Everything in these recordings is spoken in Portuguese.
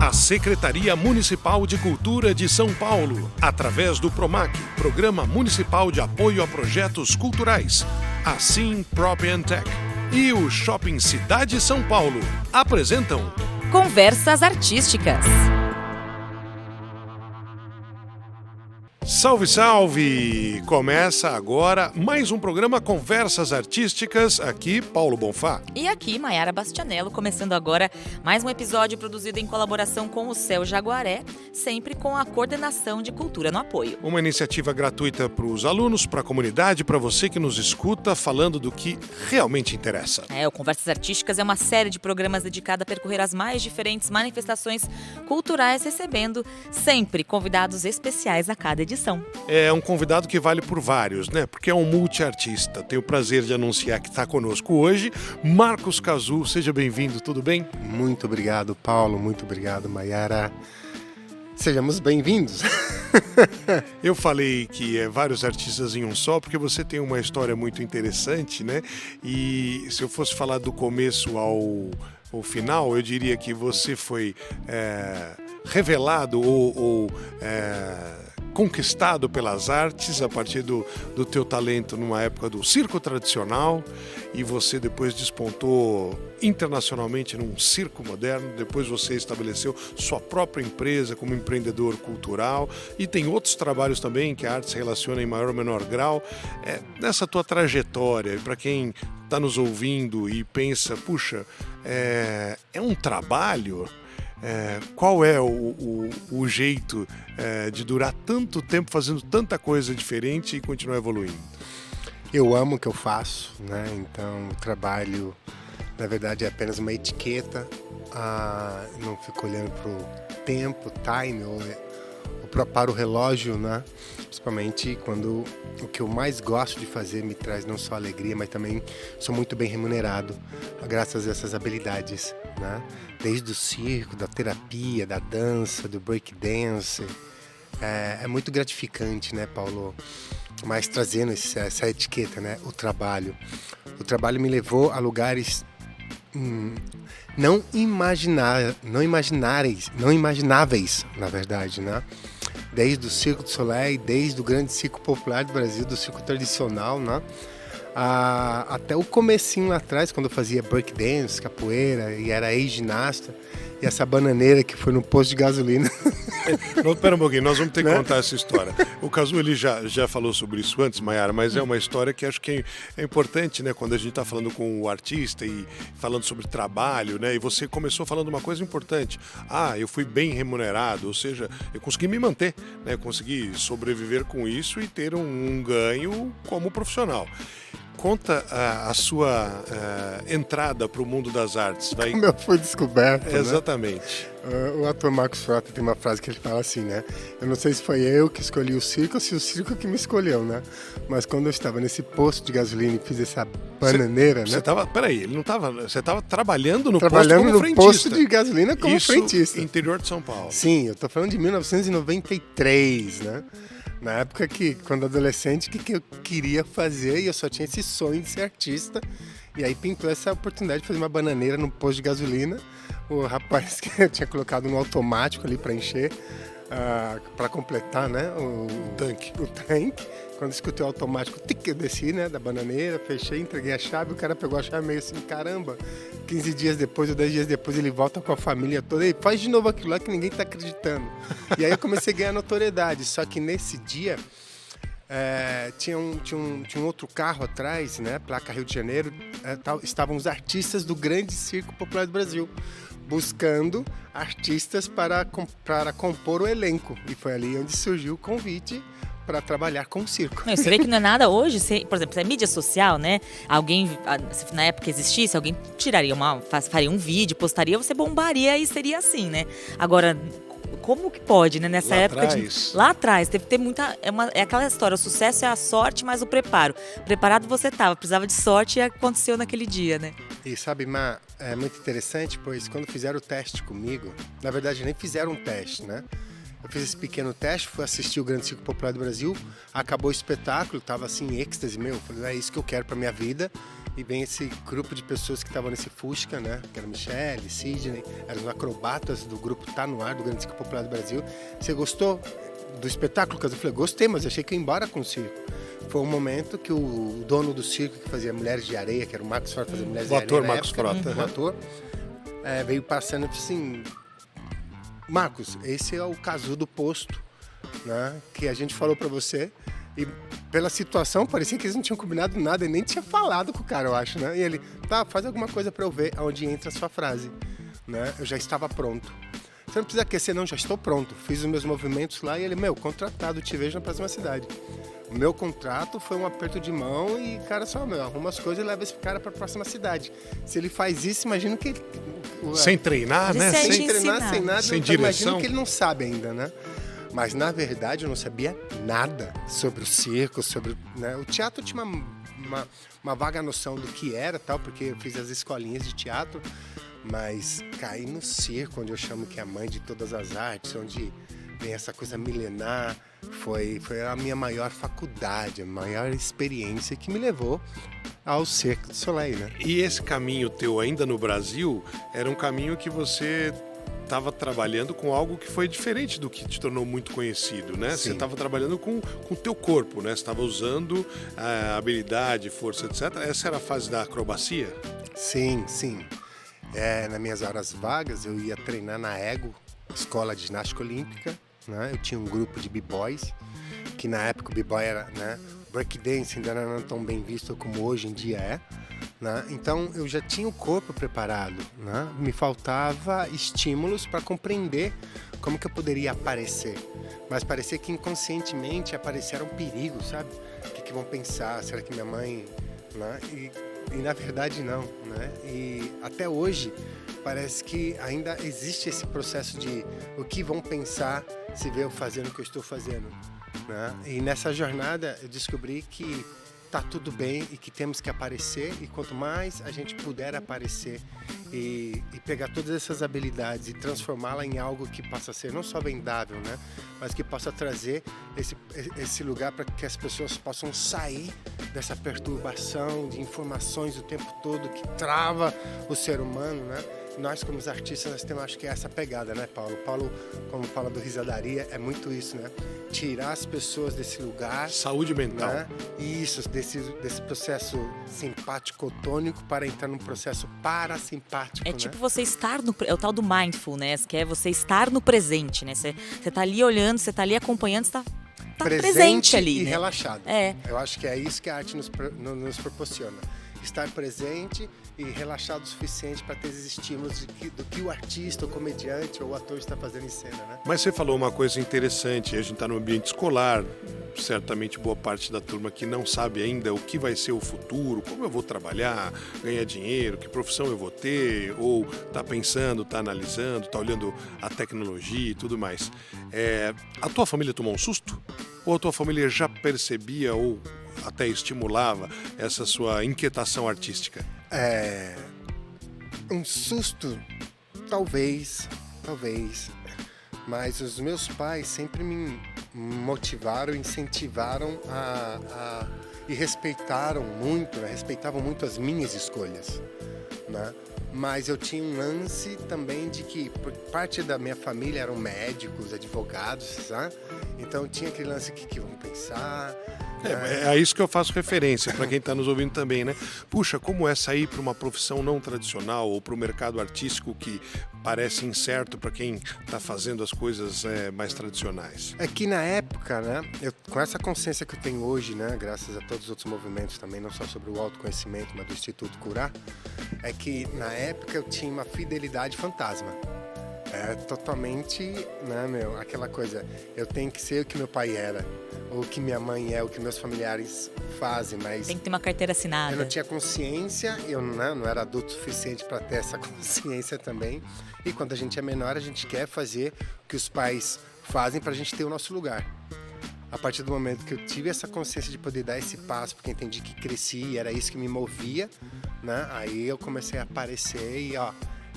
A Secretaria Municipal de Cultura de São Paulo, através do PROMAC, Programa Municipal de Apoio a Projetos Culturais, a Sim Prop Tech e o Shopping Cidade São Paulo apresentam Conversas Artísticas. Salve, salve! Começa agora mais um programa Conversas Artísticas, aqui Paulo Bonfá. E aqui Maiara Bastianello, começando agora mais um episódio produzido em colaboração com o Céu Jaguaré, sempre com a Coordenação de Cultura no apoio. Uma iniciativa gratuita para os alunos, para a comunidade, para você que nos escuta, falando do que realmente interessa. O Conversas Artísticas é uma série de programas dedicada a percorrer as mais diferentes manifestações culturais, recebendo sempre convidados especiais a cada edição. É um convidado que vale por vários, né? Porque é um multiartista. Tenho o prazer de anunciar que está conosco hoje, Marcos Cazu. Seja bem-vindo, tudo bem? Muito obrigado, Paulo. Muito obrigado, Maiara. Sejamos bem-vindos. Eu falei que é vários artistas em um só, porque você tem uma história muito interessante, né? E se eu fosse falar do começo ao final, eu diria que você foi revelado ou conquistado pelas artes a partir do teu talento numa época do circo tradicional, e você depois despontou internacionalmente num circo moderno. Depois você estabeleceu sua própria empresa como empreendedor cultural e tem outros trabalhos também que a arte se relaciona em maior ou menor grau. Nessa tua trajetória, para quem está nos ouvindo e pensa, puxa, é um trabalho... qual é o jeito de durar tanto tempo fazendo tanta coisa diferente e continuar evoluindo? Eu amo o que eu faço, né? Então o trabalho, na verdade, é apenas uma etiqueta. Não fico olhando para o tempo, time, ou para o relógio, né? Principalmente quando o que eu mais gosto de fazer me traz não só alegria, mas também sou muito bem remunerado graças a essas habilidades, né? Desde o circo, da terapia, da dança, do breakdance. É muito gratificante, né, Paulo? Mas trazendo essa etiqueta, né? O trabalho. O trabalho me levou a lugares não imagináveis, na verdade, né? Desde o Circo du Soleil, desde o grande circo popular do Brasil, do circo tradicional, né? Até o comecinho lá atrás, quando eu fazia breakdance, capoeira e era ex-ginasta, e essa bananeira que foi no posto de gasolina. Não, pera um pouquinho, nós vamos ter que contar essa história. O Cazu, ele já falou sobre isso antes, Maiara, mas é uma história que acho que é importante, né? Quando a gente está falando com o artista e falando sobre trabalho, né? E você começou falando uma coisa importante. Eu fui bem remunerado, ou seja, eu consegui me manter, né? Consegui sobreviver com isso e ter um ganho como profissional. Conta a sua entrada para o mundo das artes. Como eu fui descoberto, né? Exatamente. O ator Marcos Frota tem uma frase que ele fala assim, né? Eu não sei se foi eu que escolhi o circo ou se o circo que me escolheu, né? Mas quando eu estava nesse posto de gasolina e fiz essa bananeira, né? Peraí, ele não estava... Você estava trabalhando no posto de gasolina como isso, frentista. Interior de São Paulo. Sim, eu tô falando de 1993, né? Na época quando adolescente, o que eu queria fazer, e eu só tinha esse sonho de ser artista. E aí pintou essa oportunidade de fazer uma bananeira no posto de gasolina. O rapaz que eu tinha colocado no automático ali para encher, para completar, né, o tanque. Quando escutei o automático, eu desci, né, da bananeira, fechei, entreguei a chave, o cara pegou a chave meio assim, caramba, 15 dias depois ou 10 dias depois ele volta com a família toda, e faz de novo aquilo lá que ninguém tá acreditando. E aí eu comecei a ganhar notoriedade, só que nesse dia tinha um outro carro atrás, né, placa Rio de Janeiro, estavam os artistas do grande circo popular do Brasil, buscando artistas para compor o elenco, e foi ali onde surgiu o convite para trabalhar com o circo. Você vê que não é nada hoje, por exemplo, se é mídia social, né? Alguém, se na época existisse, alguém faria um vídeo, postaria, você bombaria e seria assim, né? Agora, como que pode, né? Nessa época lá atrás, teve que ter muita... É aquela história, o sucesso é a sorte, mas o preparo. Preparado você estava, precisava de sorte e aconteceu naquele dia, né? E sabe, Má, é muito interessante, pois quando fizeram o teste comigo, na verdade nem fizeram um teste, né? Eu fiz esse pequeno teste, fui assistir o Grande Circo Popular do Brasil, acabou o espetáculo, tava assim em êxtase, falei, é isso que eu quero pra minha vida, e vem esse grupo de pessoas que estavam nesse Fusca, né? Que era Michele, Sidney, eram os acrobatas do grupo Tá No Ar, do Grande Circo Popular do Brasil. Você gostou do espetáculo? Eu falei, gostei, mas achei que ia embora com o circo. Foi um momento que o dono do circo, que fazia Mulheres de Areia, que era o Marcos Frota, fazia Mulheres de Areia. O ator Marcos Frota. O ator, veio passando e falou assim, Marcos, esse é o casudo posto, né? Que a gente falou pra você. E pela situação, parecia que eles não tinham combinado nada, e nem tinha falado com o cara, eu acho, né? E ele, tá, faz alguma coisa pra eu ver aonde entra a sua frase, né? Eu já estava pronto. Você não precisa aquecer, não, já estou pronto. Fiz os meus movimentos lá e ele, contratado, te vejo na próxima cidade. O meu contrato foi um aperto de mão e, cara, só, arruma as coisas e leva esse cara pra próxima cidade. Se ele faz isso, imagino que ele... Sem treinar, né? Sem treinar, sem nada, sem direção. Imagino que ele não sabe ainda, né? Mas, na verdade, eu não sabia nada sobre o circo, sobre... Né? O teatro tinha uma vaga noção do que era, tal, porque eu fiz as escolinhas de teatro, mas cair no circo, onde eu chamo que é a mãe de todas as artes, onde vem essa coisa milenar, foi a minha maior faculdade, a maior experiência que me levou ao Cirque du Soleil, né? E esse caminho teu ainda no Brasil era um caminho que você estava trabalhando com algo que foi diferente do que te tornou muito conhecido, né? Sim. Você estava trabalhando com o teu corpo, né? Você estava usando habilidade, força, etc. Essa era a fase da acrobacia? Sim. Nas minhas horas vagas, eu ia treinar na EGO, Escola de Ginástica Olímpica, né? Eu tinha um grupo de b-boys, que na época o b-boy era, né? Breakdance ainda não era tão bem visto como hoje em dia é. Né? Então eu já tinha o corpo preparado, né? Me faltava estímulos para compreender como que eu poderia aparecer, mas parecia que inconscientemente aparecer era um perigo, sabe? O que vão pensar? Será que minha mãe... Né? E na verdade não, né? E até hoje parece que ainda existe esse processo de o que vão pensar se vê eu fazendo o que eu estou fazendo, né? E nessa jornada eu descobri que tá tudo bem e que temos que aparecer, e quanto mais a gente puder aparecer e pegar todas essas habilidades e transformá-la em algo que possa ser não só vendável, né, mas que possa trazer esse lugar para que as pessoas possam sair dessa perturbação de informações o tempo todo que trava o ser humano, né? Nós, como os artistas, nós temos, acho que, essa pegada, né, Paulo? Paulo, como fala do Risadaria, é muito isso, né? Tirar as pessoas desse lugar... Saúde mental. Né? Isso, desse processo simpático-tônico para entrar num processo parasimpático, É né? tipo você estar no... É o tal do mindfulness, que é você estar no presente, né? Você tá ali olhando, você tá ali acompanhando, você tá presente ali, e né? relaxado. É. Eu acho que é isso que a arte nos proporciona. Estar presente e relaxado o suficiente para ter esses estímulos do que o artista, o comediante ou o ator está fazendo em cena, né? Mas você falou uma coisa interessante, a gente está no ambiente escolar, certamente boa parte da turma que não sabe ainda o que vai ser o futuro, como eu vou trabalhar, ganhar dinheiro, que profissão eu vou ter, ou está pensando, está analisando, está olhando a tecnologia e tudo mais. A tua família tomou um susto? Ou a tua família já percebia ou até estimulava essa sua inquietação artística? Um susto, talvez, mas os meus pais sempre me motivaram, incentivaram e respeitavam muito as minhas escolhas, né? Mas eu tinha um lance também de que por parte da minha família eram médicos, advogados, sabe? Então tinha aquele lance que vão pensar. É a isso que eu faço referência, para quem está nos ouvindo também, né? Puxa, como é sair para uma profissão não tradicional ou para o mercado artístico que parece incerto para quem está fazendo as coisas mais tradicionais? É que na época, né, com essa consciência que eu tenho hoje, né, graças a todos os outros movimentos também, não só sobre o autoconhecimento, mas do Instituto Curar, é que na época eu tinha uma fidelidade fantasma. É totalmente, né, aquela coisa, eu tenho que ser o que meu pai era, ou o que minha mãe é, o que meus familiares fazem, mas... Tem que ter uma carteira assinada. Eu não tinha consciência, eu não era adulto o suficiente para ter essa consciência também, e quando a gente é menor, a gente quer fazer o que os pais fazem para a gente ter o nosso lugar. A partir do momento que eu tive essa consciência de poder dar esse passo, porque entendi que cresci e era isso que me movia, né, aí eu comecei a aparecer e,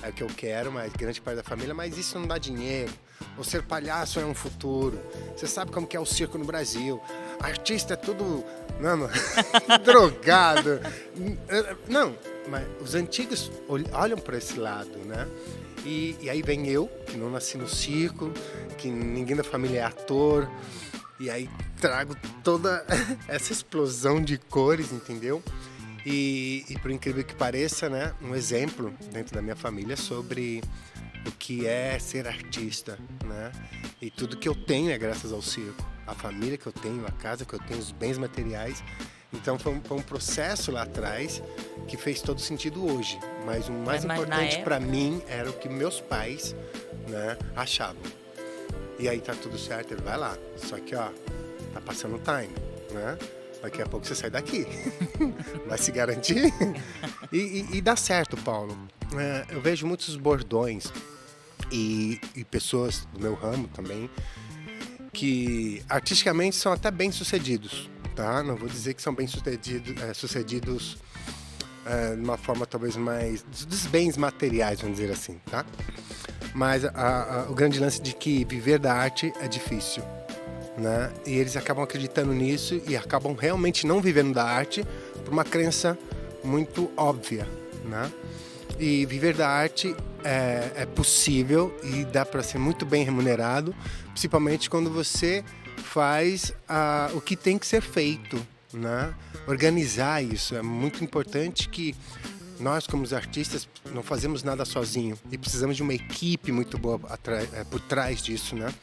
é o que eu quero, mas grande parte da família, mas isso não dá dinheiro. Ou ser palhaço é um futuro. Você sabe como que é o circo no Brasil. Artista é tudo, não, drogado. Não, mas os antigos olham para esse lado, né? E aí vem eu, que não nasci no circo, que ninguém da família é ator, e aí trago toda essa explosão de cores, entendeu? E por incrível que pareça, né, um exemplo dentro da minha família sobre o que é ser artista, né? E tudo que eu tenho é graças ao circo. A família que eu tenho, a casa que eu tenho, os bens materiais. Então foi um processo lá atrás que fez todo sentido hoje. Mas o mais importante para mim era o que meus pais, né, achavam. E aí tá tudo certo, ele vai lá. Só que, ó, tá passando o time, né? Daqui a pouco você sai daqui. Vai se garantir? E dá certo, Paulo. Eu vejo muitos bordões e pessoas do meu ramo também que artisticamente são até bem-sucedidos, tá? Não vou dizer que são bem-sucedidos de uma forma talvez mais dos bens materiais, vamos dizer assim, tá? Mas o grande lance de que viver da arte é difícil, né? E eles acabam acreditando nisso e acabam realmente não vivendo da arte por uma crença muito óbvia, né? E viver da arte é possível e dá para ser muito bem remunerado, principalmente quando você faz o que tem que ser feito, né? Organizar isso. É muito importante que nós, como os artistas, não fazemos nada sozinho e precisamos de uma equipe muito boa por trás disso, né?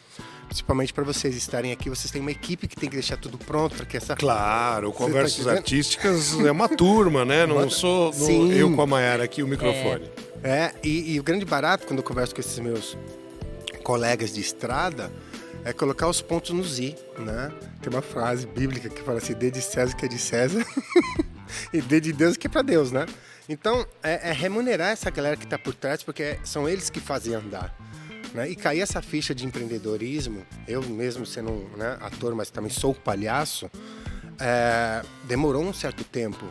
Principalmente para vocês estarem aqui, vocês têm uma equipe que tem que deixar tudo pronto para que essa... Claro, Conversas Artísticas é uma turma, né? Não sou eu com a Mayara aqui, o microfone. E o grande barato, quando eu converso com esses meus colegas de estrada, é colocar os pontos nos i, né? Tem uma frase bíblica que fala assim, dê de César o que é de César e dê de Deus o que é para Deus, né? Então, é remunerar essa galera que está por trás, porque são eles que fazem andar. Né? E cair essa ficha de empreendedorismo, eu mesmo sendo ator, mas também sou palhaço, demorou um certo tempo.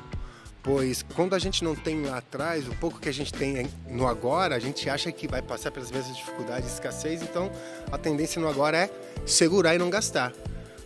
Pois quando a gente não tem lá atrás, o pouco que a gente tem no agora, a gente acha que vai passar pelas mesmas dificuldades de escassez, então a tendência no agora é segurar e não gastar.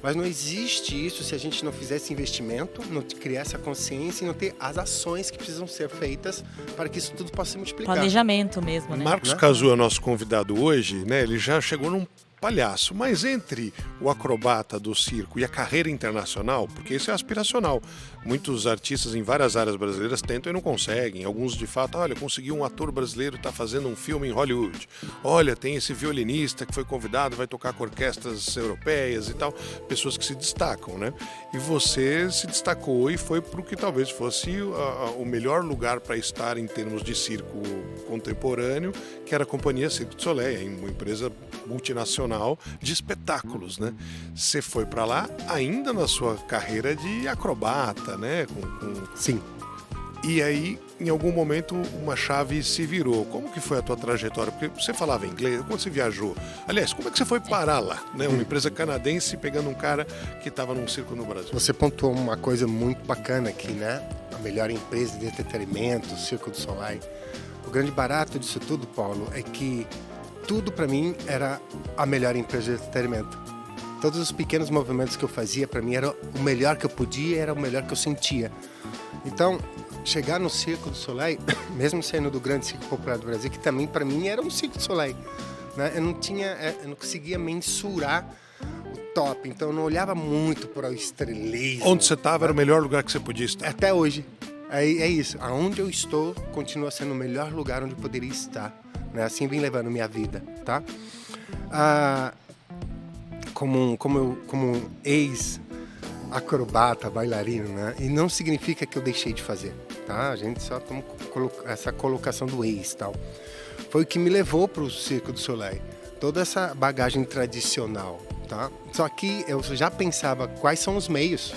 Mas não existe isso se a gente não fizer esse investimento, não criar essa consciência e não ter as ações que precisam ser feitas para que isso tudo possa se multiplicar. Planejamento mesmo, né? Marcos Cazu é nosso convidado hoje, né? Ele já chegou num palhaço, mas entre o acrobata do circo e a carreira internacional, porque isso é aspiracional. Muitos artistas em várias áreas brasileiras tentam e não conseguem. Alguns, de fato, olha, consegui um ator brasileiro, está fazendo um filme em Hollywood. Olha, tem esse violinista que foi convidado, vai tocar com orquestras europeias e tal. Pessoas que se destacam, né? E você se destacou e foi para o que talvez fosse o melhor lugar para estar em termos de circo contemporâneo, que era a Companhia Cirque du Soleil, uma empresa multinacional de espetáculos, né? Você foi para lá ainda na sua carreira de acrobata, né? Sim. E aí, em algum momento, uma chave se virou. Como que foi a tua trajetória? Porque você falava inglês, quando você viajou? Aliás, como é que você foi parar lá? Né? Uma empresa canadense pegando um cara que estava num circo no Brasil. Você pontuou uma coisa muito bacana aqui, né? A melhor empresa de entretenimento, o Cirque du Soleil. O grande barato disso tudo, Paulo, é que tudo para mim era a melhor empresa de entretenimento. Todos os pequenos movimentos que eu fazia, para mim, era o melhor que eu podia, era o melhor que eu sentia. Então, chegar no Cirque du Soleil, mesmo saindo do grande circo popular do Brasil, que também para mim era um Cirque du Soleil, né? Eu não conseguia mensurar o top, então eu não olhava muito para o estrelismo. Onde você estava era o melhor lugar que você podia estar. Até hoje. É isso. Aonde eu estou continua sendo o melhor lugar onde eu poderia estar. Né? Assim vim levando minha vida, tá? Como um ex-acrobata, bailarino, né? E não significa que eu deixei de fazer, tá? A gente só toma essa colocação do ex e tal. Foi o que me levou para o Cirque du Soleil. Toda essa bagagem tradicional, tá? Só que eu já pensava quais são os meios.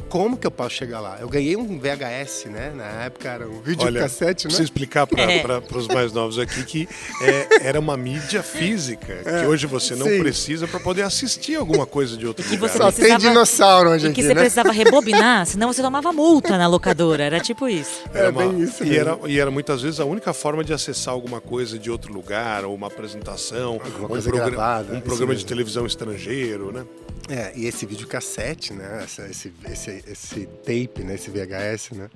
como que eu posso chegar lá? Eu ganhei um VHS, né? Na época era um Olha, videocassete, né? preciso explicar para os mais novos aqui que era uma mídia física, que hoje você não sim. precisa para poder assistir alguma coisa de outro lugar. você Só tem precisava- dinossauro hoje E aqui, que você né? precisava rebobinar, senão você tomava multa na locadora. Era tipo isso. É bem isso e, mesmo. era muitas vezes a única forma de acessar alguma coisa de outro lugar, ou uma apresentação, Alguma um coisa gravada, um isso programa de mesmo. televisão estrangeiro, né? E esse videocassete, né? Esse tape, né? Esse VHS, né?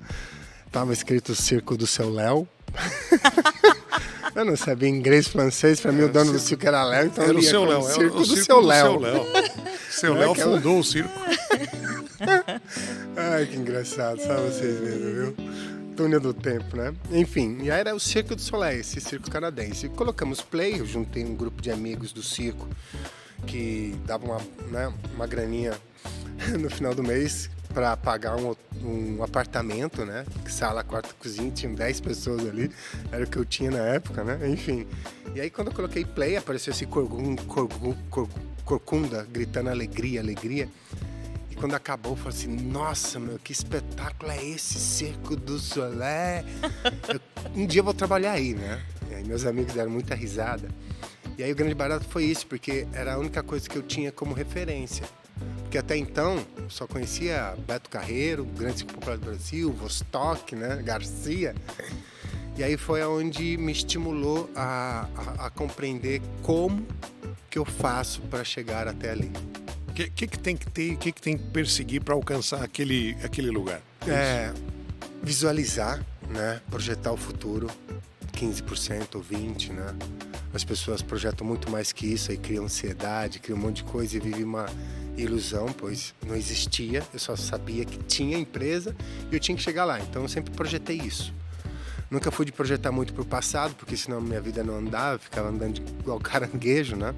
Tava escrito Circo do Seu Léo. Eu não sabia inglês, francês, pra mim o dono do circo era Léo, então Era eu o lia seu como Léo, era Circo o do circo Seu do Léo. seu Léo. Seu Não é Léo aquela- fundou o circo. Ai, que engraçado, só vocês mesmo, viu? Túnel do tempo, né? Enfim, e aí era o Circo do Soleil, esse circo canadense. E colocamos play, eu juntei um grupo de amigos do circo que dava uma graninha no final do mês para pagar um apartamento, né? Sala, quarto, cozinha, tinham 10 pessoas ali, era o que eu tinha na época, né? Enfim. E aí quando eu coloquei play, apareceu esse corcunda gritando alegria, alegria. E quando acabou, eu falei assim, nossa, meu, que espetáculo é esse, Circo do Soleil? Um dia eu vou trabalhar aí, né? E aí meus amigos deram muita risada. E aí o grande barato foi isso, porque era a única coisa que eu tinha como referência. Porque até então, eu só conhecia Beto Carreiro, Grande Circo Popular do Brasil, Vostok, né? Garcia. E aí foi onde me estimulou a compreender como que eu faço para chegar até ali. O que tem que ter, o que tem que perseguir para alcançar aquele lugar? Visualizar, né? Projetar o futuro, 15% ou 20%, né? As pessoas projetam muito mais que isso, aí criam ansiedade, criam um monte de coisa e vivem uma ilusão, pois não existia, eu só sabia que tinha empresa e eu tinha que chegar lá, então eu sempre projetei isso. Nunca fui de projetar muito pro passado, porque senão minha vida não andava, eu ficava andando igual caranguejo, né?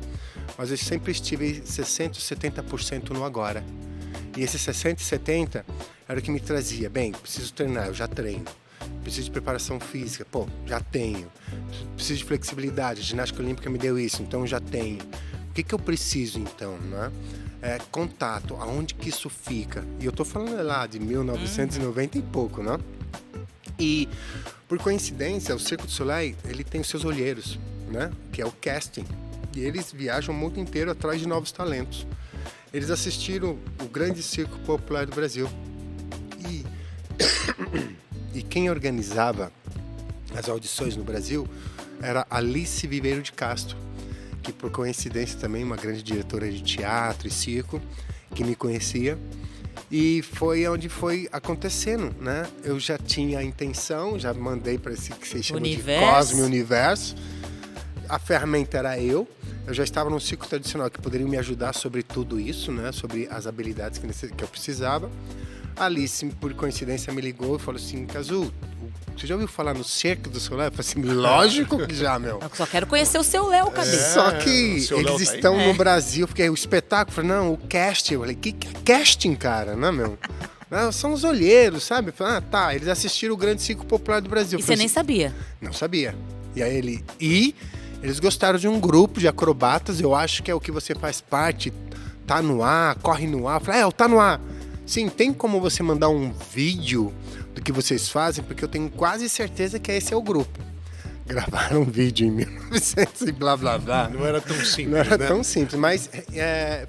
Mas eu sempre estive 60%, 70% no agora. E esse 60% e 70% era o que me trazia. Bem, preciso treinar, eu já treino. Preciso de preparação física, pô, já tenho. Preciso de flexibilidade, a ginástica olímpica me deu isso, então eu já tenho. O que eu preciso então, né? Contato, aonde que isso fica? E eu tô falando lá de 1990 e pouco, né? E, por coincidência, o Circo do Soleil, ele tem os seus olheiros, né? Que é o casting. E eles viajam o mundo inteiro atrás de novos talentos. Eles assistiram o Grande Circo Popular do Brasil. E quem organizava as audições no Brasil era Alice Viveiro de Castro, que por coincidência também uma grande diretora de teatro e circo, que me conhecia. E foi onde foi acontecendo, né? Eu já tinha a intenção, já mandei para esse que vocês chamam de Cosme Universo. A ferramenta era eu já estava num ciclo tradicional que poderia me ajudar sobre tudo isso, né? Sobre as habilidades que eu precisava. A Alice, por coincidência, me ligou e falou assim, Cazu, você já ouviu falar no Circo do Soleil? Eu falei assim, lógico que já, meu. Eu só quero conhecer o seu Léo, cadê? Só que eles estão no Brasil, eu fiquei, o espetáculo, eu falei, não, o casting. Eu falei, que casting, cara, né, meu? Não, são os olheiros, sabe? Eu falei, tá, eles assistiram o Grande Circo Popular do Brasil. E você nem sabia? Não sabia. E aí eles gostaram de um grupo de acrobatas, eu acho que é o que você faz parte, tá no ar, corre no ar. Eu falei, tá no ar. Sim, tem como você mandar um vídeo do que vocês fazem, porque eu tenho quase certeza que esse é o grupo. Gravaram um vídeo em 1900 e blá, blá, blá. Não era tão simples, Não era né? tão simples, mas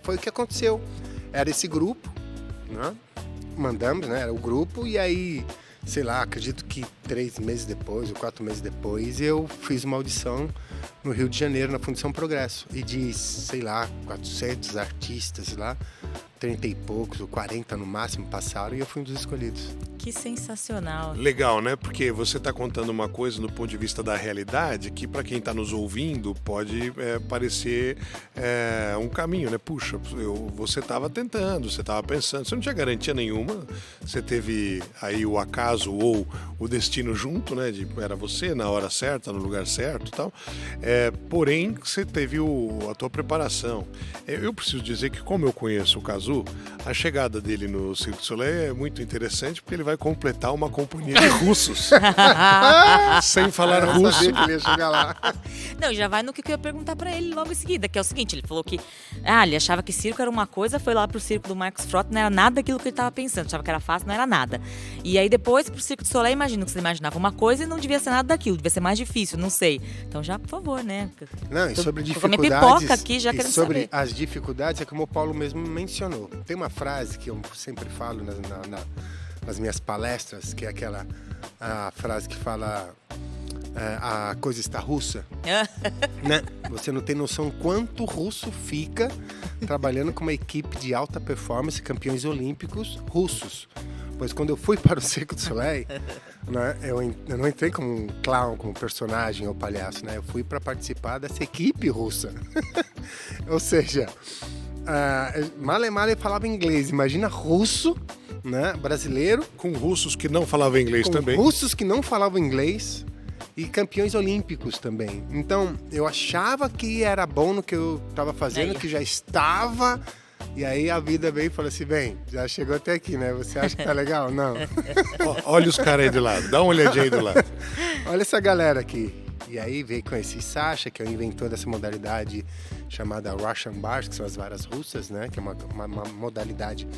foi o que aconteceu. Era esse grupo, né? Mandamos, né? Era o grupo e aí, sei lá, acredito que 3 meses depois ou 4 meses depois, eu fiz uma audição no Rio de Janeiro, na Fundação Progresso. E de, sei lá, 400 artistas lá, 30 e poucos, ou 40 no máximo, passaram e eu fui um dos escolhidos. Que sensacional. Legal, né? Porque você está contando uma coisa do ponto de vista da realidade que para quem está nos ouvindo pode parecer um caminho, né? Puxa, você estava tentando, você estava pensando, você não tinha garantia nenhuma, você teve aí o acaso ou o destino junto, né? Era você na hora certa, no lugar certo e tal. Porém, você teve a tua preparação. Eu preciso dizer que como eu conheço o Cazu, a chegada dele no Circo du Soleil é muito interessante porque ele vai vai completar uma companhia de russos. Sem falar Eu russo. sabia que ele ia chegar lá. Não, já vai no que eu ia perguntar pra ele logo em seguida, que é o seguinte, ele falou que ele achava que circo era uma coisa, foi lá pro circo do Marcos Frota, não era nada daquilo que ele tava pensando, achava que era fácil, não era nada. E aí depois pro Circo du Soleil, imagino que você imaginava uma coisa e não devia ser nada daquilo, devia ser mais difícil, não sei. Então já, por favor, né? Não, e sobre Tô comendo dificuldades, pipoca aqui, já e querendo sobre saber. as dificuldades, é como o Paulo mesmo mencionou. Tem uma frase que eu sempre falo nas minhas palestras, que é a frase que fala a coisa está russa, né? Você não tem noção quanto russo fica trabalhando com uma equipe de alta performance, campeões olímpicos russos. Pois quando eu fui para o Circo du Soleil, né, eu não entrei como um clown, como personagem ou palhaço, né? Eu fui para participar dessa equipe russa. Ou seja, male falava inglês, imagina russo, né, brasileiro, Com russos que não falavam inglês com também. russos que não falavam inglês e campeões olímpicos também. Então, eu achava que era bom no que eu estava fazendo, Aí. que já estava. E aí a vida veio e falou assim, bem, já chegou até aqui, né? Você acha que tá legal? Não. Olha os caras aí do lado, dá uma olhadinha aí do lado. Olha essa galera aqui. E aí veio conhecer Sasha, que é o inventor dessa modalidade chamada Russian Bars, que são as varas russas, né? Que é uma modalidade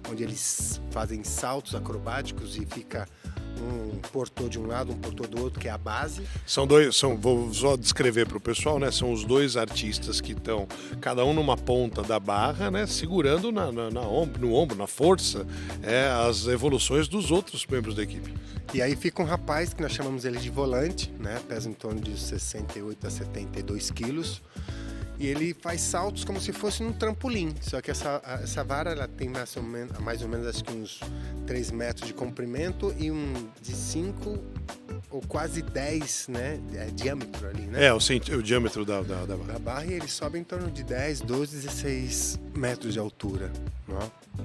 onde eles fazem saltos acrobáticos e fica um portô de um lado, um portô do outro, que é a base. Vou só descrever para o pessoal, né? São os dois artistas que estão, cada um numa ponta da barra, né? Segurando no ombro, na força, as evoluções dos outros membros da equipe. E aí fica um rapaz que nós chamamos ele de volante, né? Pesa em torno de 68 a 72 quilos. E ele faz saltos como se fosse num trampolim. Só que essa vara ela tem mais ou menos acho que uns 3 metros de comprimento e de 5 ou quase 10, né? Diâmetro ali, né? O diâmetro da barra. Da barra, e ele sobe em torno de 10, 12, 16 metros de altura. Né?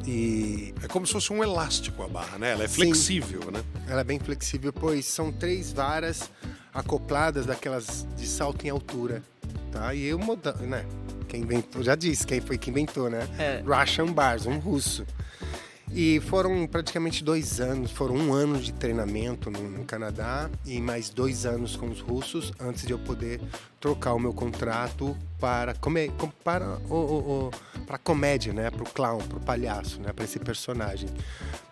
E É como se fosse um elástico a barra, né? Ela é Sim. flexível, né? ela é bem flexível, pois são 3 varas acopladas daquelas de salto em altura. Tá? E eu né? Quem inventou, já disse, quem foi que inventou, né? Russian Bars, um russo. E foram praticamente 2 anos, foram 1 ano de treinamento no Canadá e mais 2 anos com os russos antes de eu poder trocar o meu contrato para a comédia, né? Para o clown, para o palhaço, né? Para esse personagem.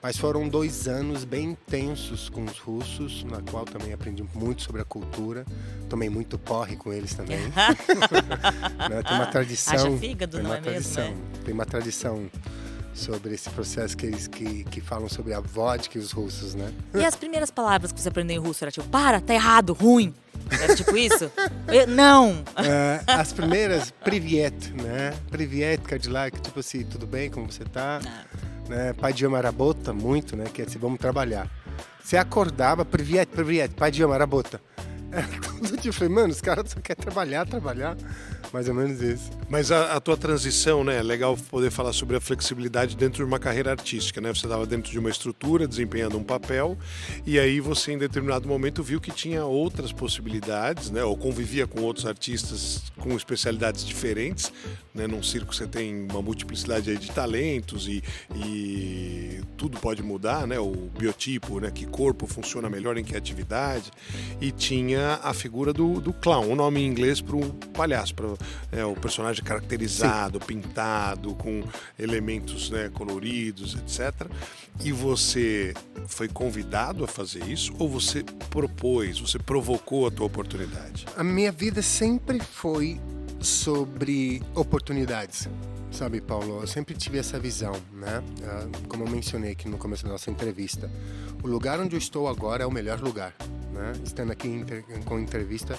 Mas foram 2 anos bem intensos com os russos, na qual também aprendi muito sobre a cultura. Tomei muito porre com eles também. Né? Tem uma tradição. Haja fígado, tem não uma é mesmo, tradição, né? Tem uma tradição sobre esse processo que eles que falam sobre a vodka e os russos, né? E as primeiras palavras que você aprendeu em russo era tipo, para, tá errado, ruim. Era tipo isso? Não! As primeiras, privyet, né? Privyet, Cadillac, tipo assim, tudo bem, como você tá? Né? Pai de Marabota, muito, né? Que é assim, vamos trabalhar. Você acordava, privyet, pai de Marabota. Todo dia eu falei, mano, os caras só querem trabalhar. Mais ou menos isso. Mas a tua transição, né? É legal poder falar sobre a flexibilidade dentro de uma carreira artística, né? Você estava dentro de uma estrutura, desempenhando um papel, e aí você, em determinado momento, viu que tinha outras possibilidades, né? Ou convivia com outros artistas com especialidades diferentes, né? Num circo você tem uma multiplicidade aí de talentos e tudo pode mudar, né? O biotipo, né? Que corpo funciona melhor em que atividade. E tinha a figura do clown, um nome em inglês para o palhaço, para o personagem caracterizado, Sim. pintado, com elementos, né, coloridos, etc. E você foi convidado a fazer isso ou você provocou a tua oportunidade? A minha vida sempre foi sobre oportunidades, sabe, Paulo? Eu sempre tive essa visão, né? Como eu mencionei aqui no começo da nossa entrevista, o lugar onde eu estou agora é o melhor lugar, né? Estando aqui com entrevista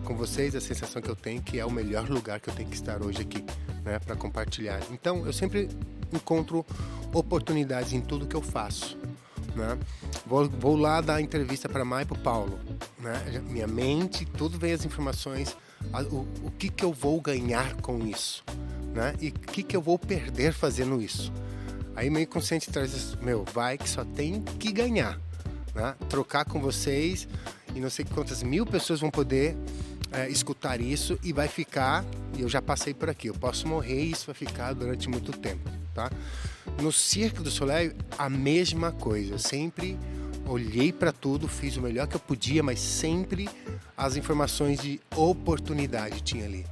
com vocês, a sensação que eu tenho que é o melhor lugar que eu tenho que estar hoje aqui, né? Para compartilhar. Então, eu sempre encontro oportunidades em tudo que eu faço, né? Vou lá dar entrevista para a Mai e para o Paulo, né? Minha mente, tudo vem as informações, o que eu vou ganhar com isso, né? E o que eu vou perder fazendo isso. Aí meio consciente traz, vai que só tem que ganhar, né? Trocar com vocês e não sei quantas mil pessoas vão poder escutar isso e vai ficar, e eu já passei por aqui, eu posso morrer e isso vai ficar durante muito tempo, tá? No Cirque du Soleil, a mesma coisa. Eu sempre olhei para tudo, fiz o melhor que eu podia, mas sempre as informações de oportunidade tinha ali.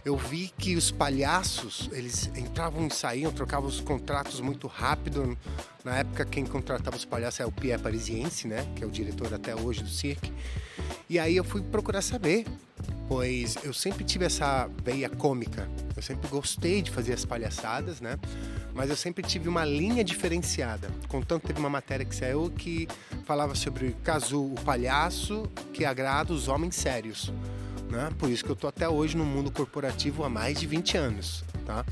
Eu vi que os palhaços, eles entravam e saíam, trocavam os contratos muito rápido. Na época, quem contratava os palhaços é o Pierre Parisiense, né? Que é o diretor até hoje do cirque. E aí eu fui procurar saber, pois eu sempre tive essa veia cômica. Eu sempre gostei de fazer as palhaçadas, né? Mas eu sempre tive uma linha diferenciada. Contanto, teve uma matéria que saiu que falava sobre Cazzu, o palhaço que agrada os homens sérios. Né? Por isso que eu estou até hoje no mundo corporativo há mais de 20 anos. Tá?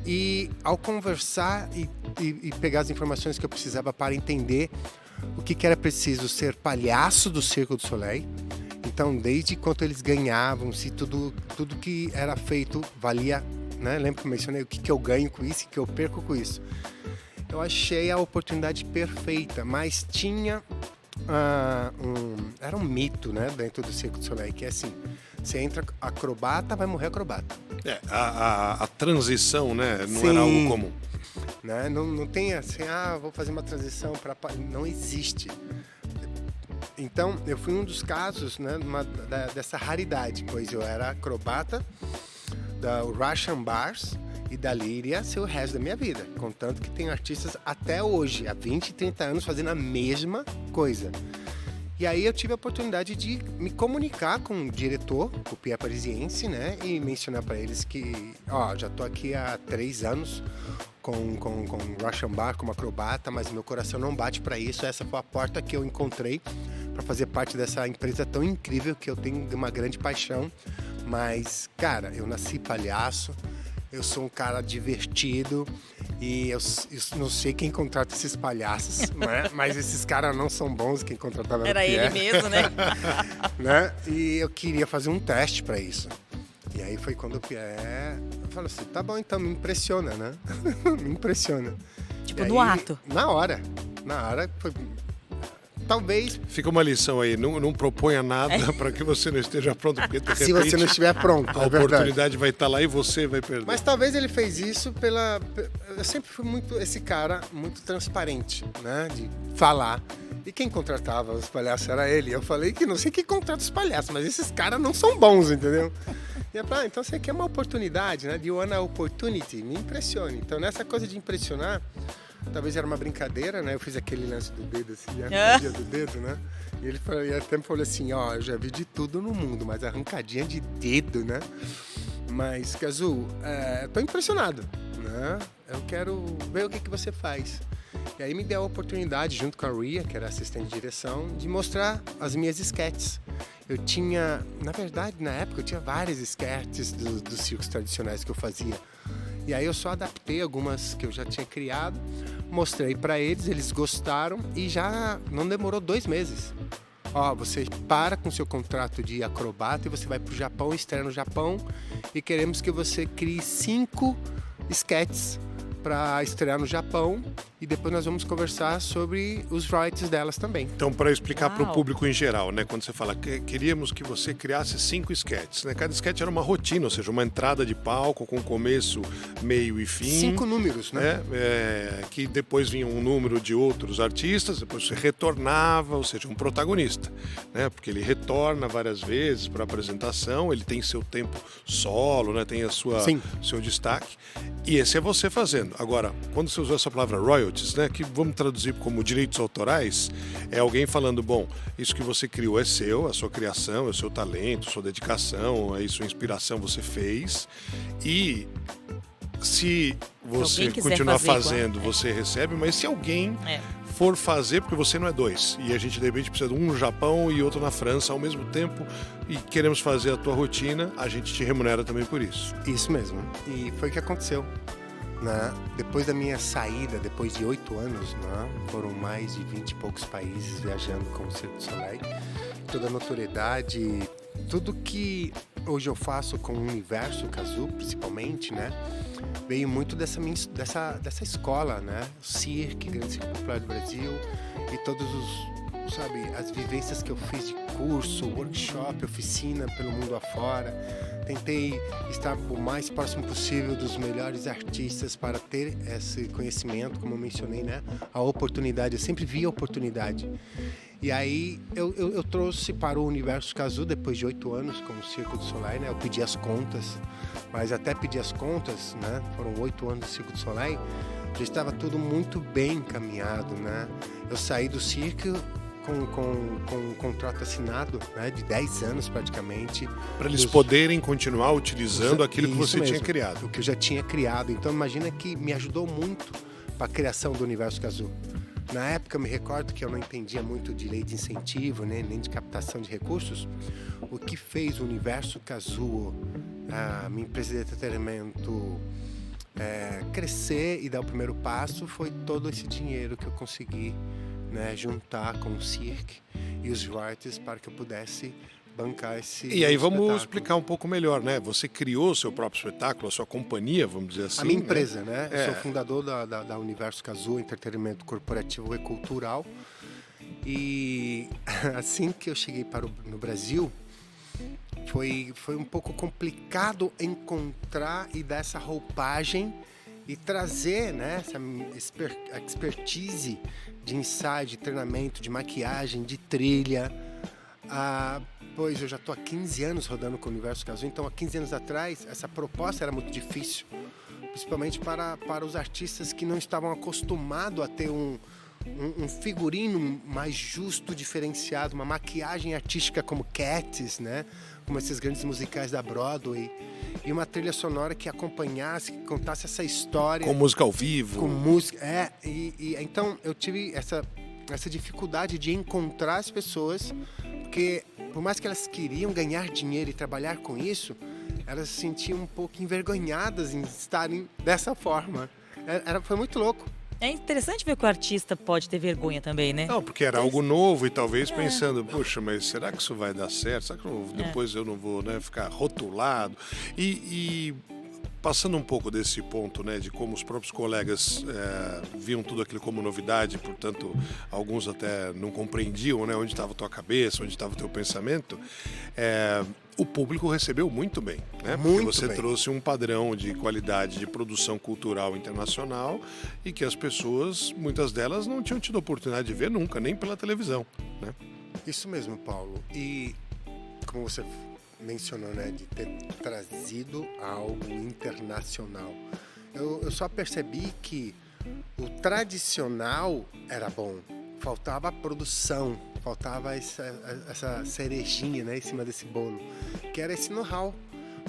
E ao conversar e pegar as informações que eu precisava para entender o que era preciso ser palhaço do Cirque du Soleil, então desde quanto eles ganhavam, se tudo que era feito valia, né? Lembra que eu mencionei o que eu ganho com isso e o que eu perco com isso. Eu achei a oportunidade perfeita, mas tinha... era um mito, né, dentro do Cirque du Soleil, que é assim, você entra acrobata, vai morrer acrobata. A transição, né, não Sim. era algo comum. Né? Não tem assim, vou fazer uma transição para... Não existe. Então, eu fui um dos casos, né, dessa raridade, pois eu era acrobata da Russian Bars e dali iria ser o resto da minha vida. Contanto que tem artistas até hoje, há 20, 30 anos, fazendo a mesma coisa. E aí eu tive a oportunidade de me comunicar com o diretor, o Pierre Parisiense, né? E mencionar para eles que, já estou aqui há 3 anos com Russian Bar, como acrobata, mas meu coração não bate para isso. Essa foi a porta que eu encontrei para fazer parte dessa empresa tão incrível que eu tenho uma grande paixão. Mas, cara, eu nasci palhaço. Eu sou um cara divertido e eu não sei quem contrata esses palhaços, né? Mas esses caras não são bons, quem contratava era ele mesmo, né? Né? E eu queria fazer um teste para isso. E aí foi quando o Pierre falou assim, tá bom, então me impressiona, né? Me impressiona. Tipo, no ato. Na hora, foi... Talvez... Fica uma lição aí, não proponha nada para que você não esteja pronto, porque de repente, se você não estiver pronto, a oportunidade vai estar lá e você vai perder. Mas talvez ele fez isso pela... Eu sempre fui esse cara muito transparente, né? De falar. E quem contratava os palhaços era ele. Eu falei que não sei quem contrata os palhaços, mas esses caras não são bons, entendeu? E eu falei, então você quer uma oportunidade, né? De one opportunity, me impressione. Então nessa coisa de impressionar... Talvez era uma brincadeira, né? Eu fiz aquele lance do dedo, assim, arrancadinha do dedo, né? E ele até falou assim, eu já vi de tudo no mundo, mas arrancadinha de dedo, né? Mas, Cazzu, tô impressionado, né? Eu quero ver o que você faz. E aí me deu a oportunidade, junto com a Ria, que era assistente de direção, de mostrar as minhas sketches. Eu tinha, na verdade, na época, eu tinha várias sketches dos circos tradicionais que eu fazia. E aí eu só adaptei algumas que eu já tinha criado, mostrei para eles gostaram e já não demorou 2 meses. Você para com seu contrato de acrobata e você vai pro Japão, estreia no Japão e queremos que você crie 5 sketches para estrear no Japão e depois nós vamos conversar sobre os royalties delas também. Então, para explicar para o público em geral, né, quando você fala que queríamos que você criasse 5 sketches, né? Cada sketch era uma rotina, ou seja, uma entrada de palco com começo, meio e fim. 5 números, né? Que depois vinha um número de outros artistas, depois você retornava, ou seja, um protagonista, né? Porque ele retorna várias vezes para a apresentação, ele tem seu tempo solo, né? Tem seu destaque, e esse é você fazendo. Agora, quando você usou essa palavra royalties, né, que vamos traduzir como direitos autorais, é alguém falando, bom, isso que você criou é seu, a sua criação, é o seu talento, a sua dedicação, a sua inspiração você fez, e se você continuar fazendo, você recebe, mas se alguém for fazer, porque você não é 2, e a gente de repente precisa de um no Japão e outro na França ao mesmo tempo, e queremos fazer a tua rotina, a gente te remunera também por isso. Isso mesmo, e foi o que aconteceu. Né? Depois da minha saída, depois de 8 anos, né? Foram mais de 20 e poucos países viajando com o Cirque du Soleil, toda a notoriedade, tudo que hoje eu faço com o universo Cazzu, principalmente, né? Veio muito dessa escola, né? O Cirque, Grande Circo Popular do Brasil e todos as vivências que eu fiz de curso, workshop, oficina pelo mundo afora. Tentei estar o mais próximo possível dos melhores artistas para ter esse conhecimento, como eu mencionei, né? A oportunidade, eu sempre vi a oportunidade. E aí eu trouxe para o Universo Cazzu, depois de 8 anos com o Circo du Soleil, né? Eu pedi as contas, mas até pedir as contas, né? Foram 8 anos do Circo du Soleil, já estava tudo muito bem encaminhado, né? Eu saí do circo com um contrato assinado, né, de 10 anos praticamente. Para eles poderem continuar utilizando aquilo que você tinha criado. O que eu já tinha criado. Então imagina que me ajudou muito para a criação do Universo Cazzu. Na época eu me recordo que eu não entendia muito de lei de incentivo, né, nem de captação de recursos. O que fez o Universo Cazzu, a minha empresa de entretenimento, crescer e dar o primeiro passo foi todo esse dinheiro que eu consegui, né, juntar com o circo e os royalties para que eu pudesse bancar esse E aí vamos espetáculo. explicar um pouco melhor, né? Você criou o seu próprio espetáculo, a sua companhia, vamos dizer assim. A minha empresa, né? É. Eu sou fundador da Universo Cazzu, entretenimento corporativo e cultural. E assim que eu cheguei no Brasil, foi um pouco complicado encontrar e dar essa roupagem e trazer, né, essa expertise de ensaio, de treinamento, de maquiagem, de trilha. Pois eu já estou há 15 anos rodando com o Universo Cazzu, então há 15 anos atrás essa proposta era muito difícil, principalmente para os artistas que não estavam acostumados a ter um figurino mais justo, diferenciado, uma maquiagem artística como Cats, né? Como esses grandes musicais da Broadway, e uma trilha sonora que acompanhasse, que contasse essa história. Com música ao vivo. Com música, então eu tive essa dificuldade de encontrar as pessoas, porque por mais que elas queriam ganhar dinheiro e trabalhar com isso, elas se sentiam um pouco envergonhadas em estarem dessa forma. Foi muito louco. É interessante ver que o artista pode ter vergonha também, né? Não, porque era algo novo e talvez pensando, poxa, mas será que isso vai dar certo? Será que depois eu não vou, né, ficar rotulado? E passando um pouco desse ponto, né, de como os próprios colegas viam tudo aquilo como novidade, portanto, alguns até não compreendiam, né, onde estava a tua cabeça, onde estava o teu pensamento, o público recebeu muito bem, né? Porque você trouxe um padrão de qualidade de produção cultural internacional e que as pessoas, muitas delas, não tinham tido a oportunidade de ver nunca, nem pela televisão, né? Isso mesmo, Paulo. E como você mencionou, né, de ter trazido algo internacional. Eu só percebi que o tradicional era bom, faltava a produção, faltava essa cerejinha, né, em cima desse bolo, que era esse know-how.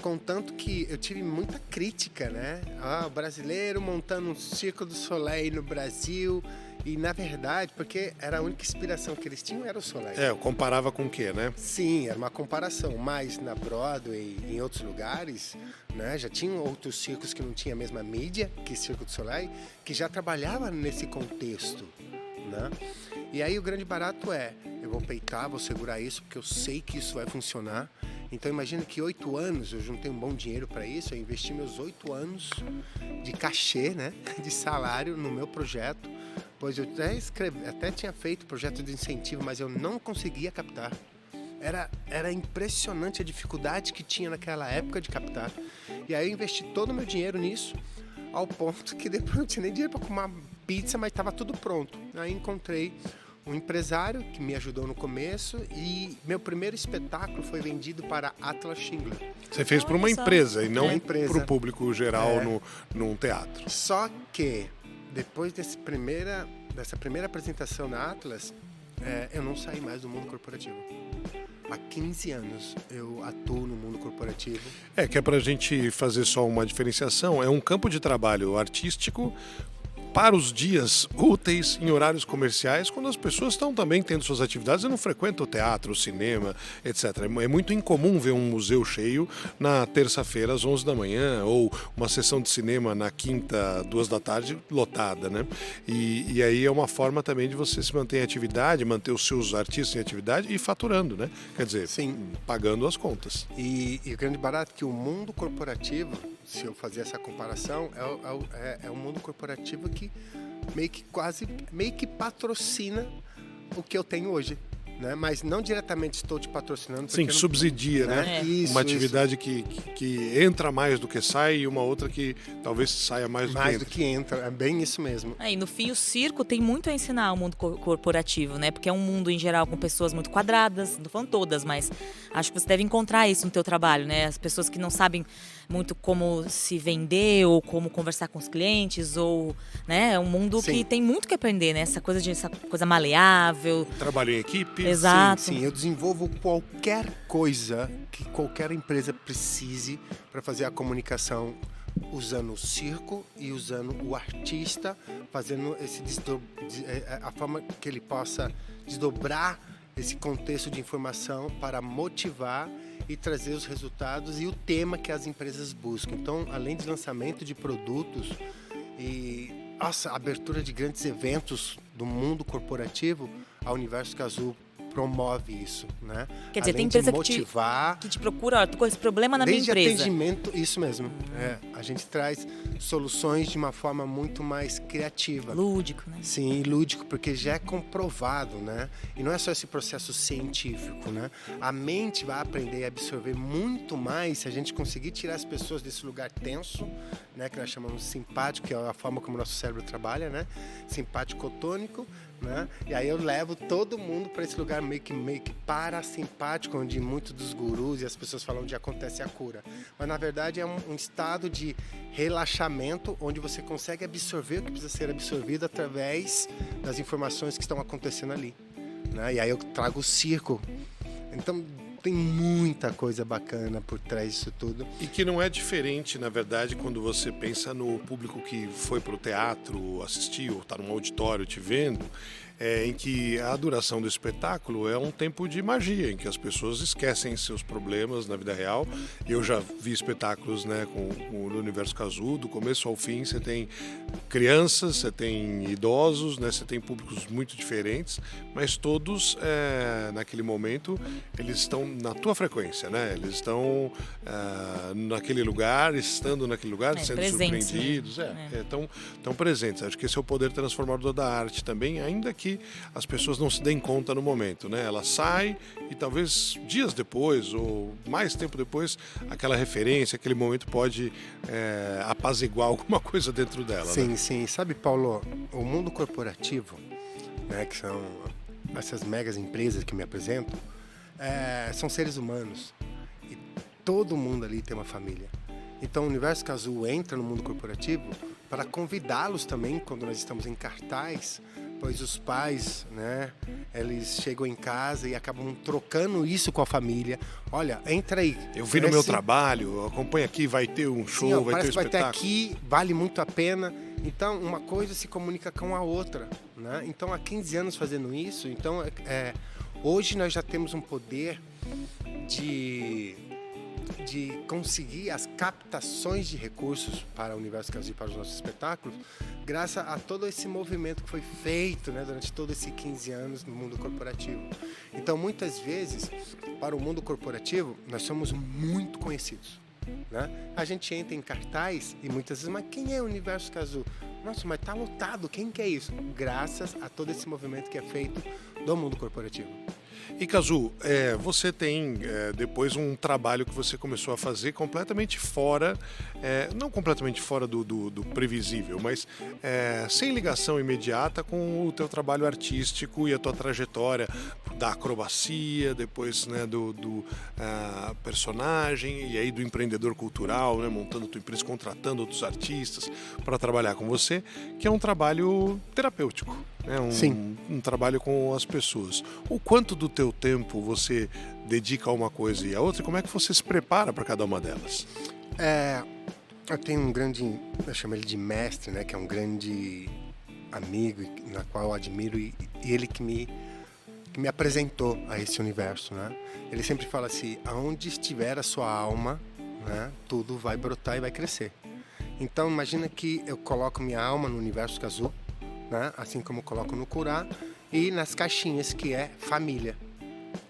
Contanto que eu tive muita crítica, né? O brasileiro montando um Circo du Soleil no Brasil. E na verdade, porque era a única inspiração que eles tinham era o Soleil. Eu comparava com o quê, né? Sim, era uma comparação. Mas na Broadway e em outros lugares, né, já tinham outros circos que não tinham a mesma mídia que Circo du Soleil, que já trabalhava nesse contexto, né? E aí o grande barato eu vou peitar, vou segurar isso, porque eu sei que isso vai funcionar. Então imagina que 8 anos, eu juntei um bom dinheiro para isso, eu investi meus 8 anos de cachê, né, de salário no meu projeto, pois eu até tinha feito projeto de incentivo, mas eu não conseguia captar. Era impressionante a dificuldade que tinha naquela época de captar. E aí eu investi todo o meu dinheiro nisso, ao ponto que depois não tinha nem dinheiro para comer uma pizza, mas estava tudo pronto. Aí encontrei um empresário que me ajudou no começo e meu primeiro espetáculo foi vendido para Atlas Schindler. Você fez para uma empresa e não empresa. para o público geral num teatro. Só que depois dessa primeira apresentação na Atlas, eu não saí mais do mundo corporativo. Há 15 anos eu atuo no mundo corporativo. Que é para a gente fazer só uma diferenciação, é um campo de trabalho artístico para os dias úteis em horários comerciais, quando as pessoas estão também tendo suas atividades e não frequentam o teatro, o cinema, etc. É muito incomum ver um museu cheio na terça-feira às 11 da manhã ou uma sessão de cinema na quinta, 2 da tarde, lotada, né? E aí é uma forma também de você se manter em atividade, manter os seus artistas em atividade e faturando, né? Quer dizer, sim, pagando as contas. E o grande barato é que o mundo corporativo, se eu fazer essa comparação, é um mundo corporativo que meio que patrocina o que eu tenho hoje, né? Mas não diretamente estou te patrocinando. Sim, porque subsidia, né? Isso, uma atividade que entra mais do que sai e uma outra que talvez saia mais do que entra. É bem isso mesmo. E no fim, o circo tem muito a ensinar ao mundo corporativo, né? Porque é um mundo, em geral, com pessoas muito quadradas, não falando todas, mas acho que você deve encontrar isso no teu trabalho, né? As pessoas que não sabem muito como se vender ou como conversar com os clientes, ou, né? É um mundo Sim. que tem muito que aprender, né? Essa coisa maleável. Trabalho em equipe. Exato. Sim, eu desenvolvo qualquer coisa que qualquer empresa precise para fazer a comunicação usando o circo e usando o artista, fazendo a forma que ele possa desdobrar esse contexto de informação para motivar e trazer os resultados e o tema que as empresas buscam. Então, além de lançamento de produtos e abertura de grandes eventos do mundo corporativo, a Universo Cazzu promove isso, né? Quer dizer, além tem empresa de motivar, que te procura, tô com esse problema na minha desde empresa. atendimento, isso mesmo. A gente traz soluções de uma forma muito mais criativa. Lúdico, né? Sim, lúdico, porque já é comprovado, né? E não é só esse processo científico, né? A mente vai aprender a absorver muito mais se a gente conseguir tirar as pessoas desse lugar tenso, né? Que nós chamamos de simpático, que é a forma como o nosso cérebro trabalha, né? Simpático-tônico, né? E aí eu levo todo mundo para esse lugar meio que parasimpático, onde muitos dos gurus e as pessoas falam onde acontece a cura. Mas na verdade é um estado de relaxamento, onde você consegue absorver o que precisa ser absorvido através das informações que estão acontecendo ali, né? E aí eu trago o circo. Então tem muita coisa bacana por trás disso tudo. E que não é diferente, na verdade, quando você pensa no público que foi para o teatro assistir ou está num auditório te vendo, em que a duração do espetáculo é um tempo de magia, em que as pessoas esquecem seus problemas na vida real. Eu já vi espetáculos, né, com o Universo Cazzu, do começo ao fim. Você tem crianças, você tem idosos, né, você tem públicos muito diferentes, mas todos, naquele momento, eles estão na tua frequência, né? Eles estão naquele lugar, estando naquele lugar, sendo presentes, surpreendidos. Estão presentes. Acho que esse é o poder transformador da arte também, ainda que as pessoas não se deem conta no momento, né? Ela sai e talvez dias depois ou mais tempo depois, aquela referência, aquele momento pode apaziguar alguma coisa dentro dela. Sim, né? sim. Sabe, Paulo, o mundo corporativo, né, que são essas megas empresas que me apresentam, são seres humanos. E todo mundo ali tem uma família. Então o Universo Cazzu entra no mundo corporativo para convidá-los também, quando nós estamos em cartaz, pois os pais, né, eles chegam em casa e acabam trocando isso com a família. Olha, entra aí. Eu vi no meu trabalho, acompanha aqui, vai ter um show, Sim, vai ter um vai ter espetáculo. aqui, vale muito a pena. Então, uma coisa se comunica com a outra, né? Então, há 15 anos fazendo isso, então, hoje nós já temos um poder de conseguir as captações de recursos para o Universo Cazzu e para os nossos espetáculos, graças a todo esse movimento que foi feito, né, durante todos esses 15 anos no mundo corporativo. Então, muitas vezes, para o mundo corporativo, nós somos muito conhecidos, né? A gente entra em cartaz e muitas vezes, mas quem é o Universo Cazzu? Nossa, mas tá lotado, quem que é isso? Graças a todo esse movimento que é feito do mundo corporativo. E Cazzu, você tem depois um trabalho que você começou a fazer completamente fora, não completamente fora do previsível, mas sem ligação imediata com o teu trabalho artístico e a tua trajetória da acrobacia, depois, né, do personagem e aí do empreendedor cultural, né, montando tua empresa, contratando outros artistas para trabalhar com você, que é um trabalho terapêutico. Sim. Um trabalho com as pessoas. O quanto do teu tempo você dedica a uma coisa e a outra, e como é que você se prepara para cada uma delas? Eu tenho um grande, eu chamo ele de mestre, né, que é um grande amigo na qual eu admiro, e ele que me apresentou a esse universo, né? Ele sempre fala assim: aonde estiver a sua alma, né, tudo vai brotar e vai crescer. Então imagina que eu coloco minha alma no Universo Cazzu, né? Assim como eu coloco no Curá e nas caixinhas, que é família,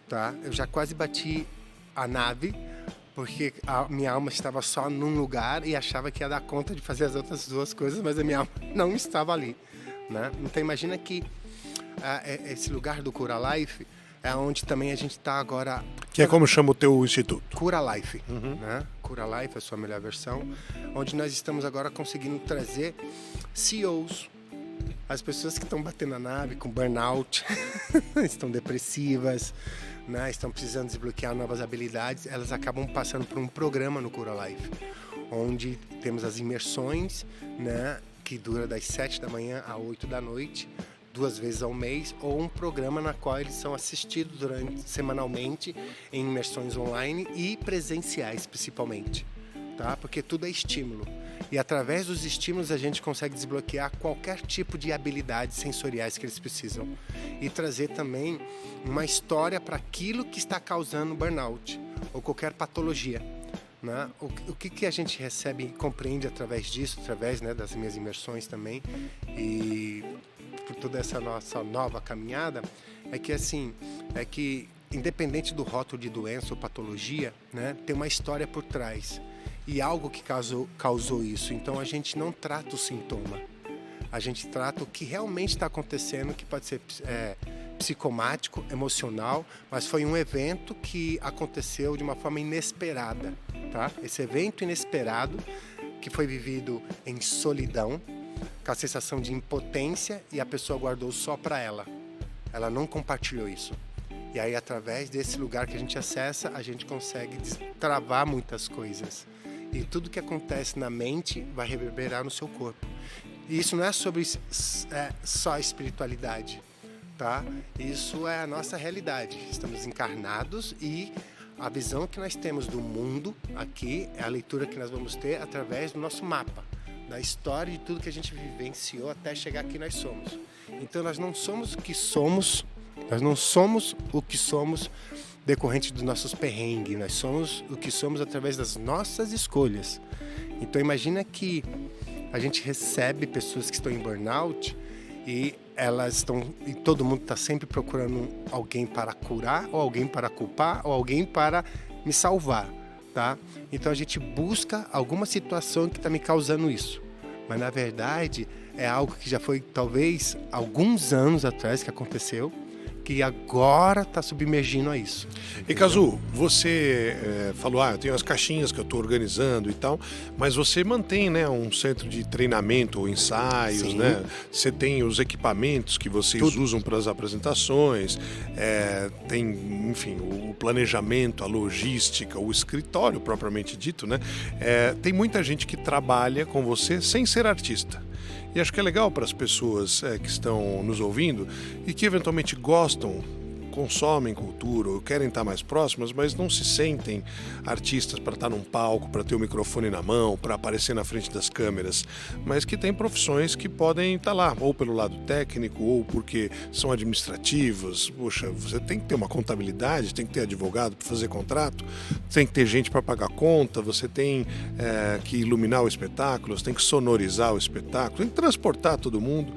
tá? Eu já quase bati a nave, porque a minha alma estava só num lugar e achava que ia dar conta de fazer as outras duas coisas, mas a minha alma não estava ali, né? Então imagina que esse lugar do Cura Life é onde também a gente está agora... Que é como chama o teu instituto? Cura Life, né? Cura Life é a sua melhor versão, onde nós estamos agora conseguindo trazer CEOs, as pessoas que estão batendo a nave com burnout, estão depressivas, né? Estão precisando desbloquear novas habilidades, elas acabam passando por um programa no Cura Life, onde temos as imersões, né? Que dura das 7 da manhã às 8 da noite, 2 vezes ao mês, ou um programa na qual eles são assistidos semanalmente em imersões online e presenciais principalmente, tá? Porque tudo é estímulo. E através dos estímulos a gente consegue desbloquear qualquer tipo de habilidades sensoriais que eles precisam. E trazer também uma história para aquilo que está causando burnout ou qualquer patologia, né? O que a gente recebe e compreende através disso, através, né, das minhas imersões também, e por toda essa nossa nova caminhada, é que independente do rótulo de doença ou patologia, né, tem uma história por trás e algo que causou isso. Então a gente não trata o sintoma, a gente trata o que realmente está acontecendo, que pode ser psicomático, emocional, mas foi um evento que aconteceu de uma forma inesperada, tá? Esse evento inesperado que foi vivido em solidão, com a sensação de impotência, e a pessoa guardou só para ela. Ela não compartilhou isso. E aí, através desse lugar que a gente acessa, a gente consegue destravar muitas coisas. E tudo que acontece na mente vai reverberar no seu corpo. E isso não é sobre só espiritualidade, tá? Isso é a nossa realidade. Estamos encarnados e a visão que nós temos do mundo aqui é a leitura que nós vamos ter através do nosso mapa, da história e de tudo que a gente vivenciou até chegar aqui nós somos. Então nós não somos o que somos, decorrente dos nossos perrengues, nós somos o que somos através das nossas escolhas. Então imagina que a gente recebe pessoas que estão em burnout e e todo mundo está sempre procurando alguém para curar, ou alguém para culpar, ou alguém para me salvar, tá? Então a gente busca alguma situação que está me causando isso. Mas na verdade é algo que já foi talvez alguns anos atrás que aconteceu, que agora está submergindo a isso. E Kazu, você falou, eu tenho as caixinhas que eu estou organizando e tal, mas você mantém, né, um centro de treinamento ou ensaios, Sim. né? Você tem os equipamentos que vocês usam para as apresentações, tem, enfim, o planejamento, a logística, o escritório propriamente dito, né? Tem muita gente que trabalha com você sem ser artista. E acho que é legal para as pessoas que estão nos ouvindo e que eventualmente gostam, consomem cultura ou querem estar mais próximas, mas não se sentem artistas para estar num palco, para ter o microfone na mão, para aparecer na frente das câmeras, mas que têm profissões que podem estar lá, ou pelo lado técnico, ou porque são administrativas. Poxa, você tem que ter uma contabilidade, tem que ter advogado para fazer contrato, tem que ter gente para pagar conta, você tem que iluminar o espetáculo, você tem que sonorizar o espetáculo, tem que transportar todo mundo.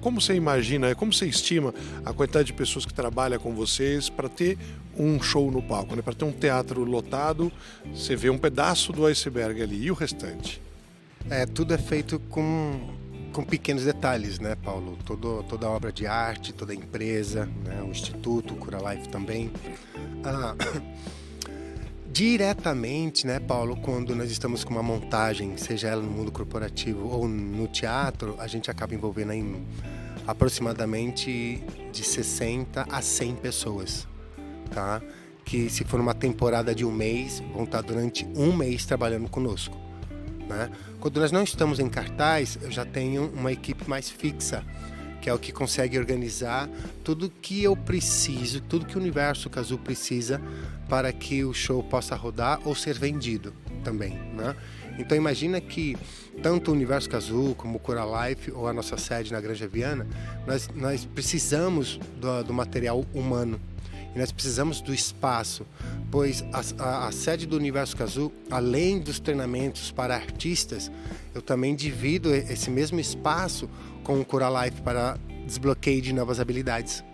Como você imagina, como você estima a quantidade de pessoas que trabalham com vocês para ter um show no palco, né? Para ter um teatro lotado, você vê um pedaço do iceberg ali, e o restante? Tudo é feito com pequenos detalhes, né, Paulo? Toda obra de arte, toda empresa, né? O Instituto, o Cura Life também. Diretamente, né, Paulo, quando nós estamos com uma montagem, seja ela no mundo corporativo ou no teatro, a gente acaba envolvendo aí aproximadamente de 60 a 100 pessoas, tá? Que se for uma temporada de um mês, vão estar durante um mês trabalhando conosco, né? Quando nós não estamos em cartaz, eu já tenho uma equipe mais fixa, que é o que consegue organizar tudo que eu preciso, tudo que o Universo Kazu precisa para que o show possa rodar ou ser vendido também, né? Então imagina que tanto o Universo Kazu como o Cura Life ou a nossa sede na Granja Viana, nós precisamos do material humano e nós precisamos do espaço, pois a sede do Universo Kazu, além dos treinamentos para artistas, eu também divido esse mesmo espaço com o Cura Life para desbloqueio de novas habilidades,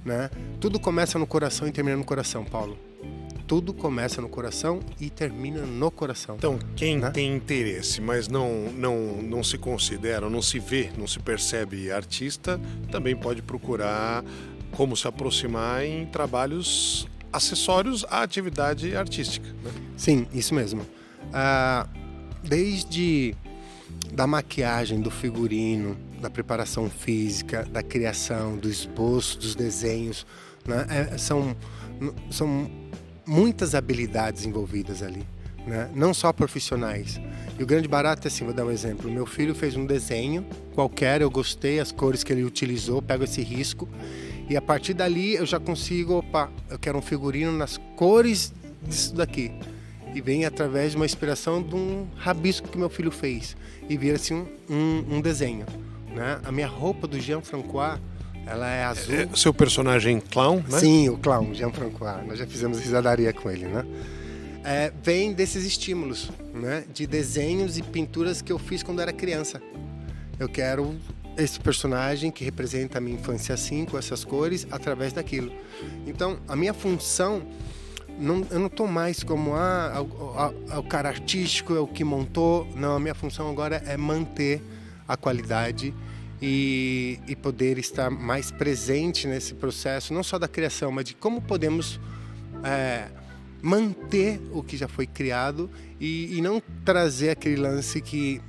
né? Tudo começa no coração e termina no coração, Paulo. Tudo começa no coração e termina no coração. Então, quem, né, tem interesse, mas não se considera, não se vê, não se percebe artista, também pode procurar como se aproximar em trabalhos acessórios à atividade artística, né? Sim, isso mesmo. Desde da maquiagem, do figurino, da preparação física, da criação, do esboço, dos desenhos, né? São muitas habilidades envolvidas ali, né? Não só profissionais. E o grande barato é assim, vou dar um exemplo. Meu filho fez um desenho qualquer, eu gostei, as cores que ele utilizou, pego esse risco e a partir dali eu já consigo, eu quero um figurino nas cores disso daqui. E vem através de uma inspiração de um rabisco que meu filho fez. E vira assim um desenho, né? A minha roupa do Jean Francois, ela é azul. Seu personagem clown, né? Sim, o clown, Jean Francois. Nós já fizemos risadaria com ele, né? Vem desses estímulos, né? De desenhos e pinturas que eu fiz quando era criança. Eu quero esse personagem que representa a minha infância assim, com essas cores, através daquilo. Então, a minha função, eu não estou mais como o cara artístico, é o que montou. Não, a minha função agora é manter a qualidade e poder estar mais presente nesse processo, não só da criação, mas de como podemos manter o que já foi criado e não trazer aquele lance que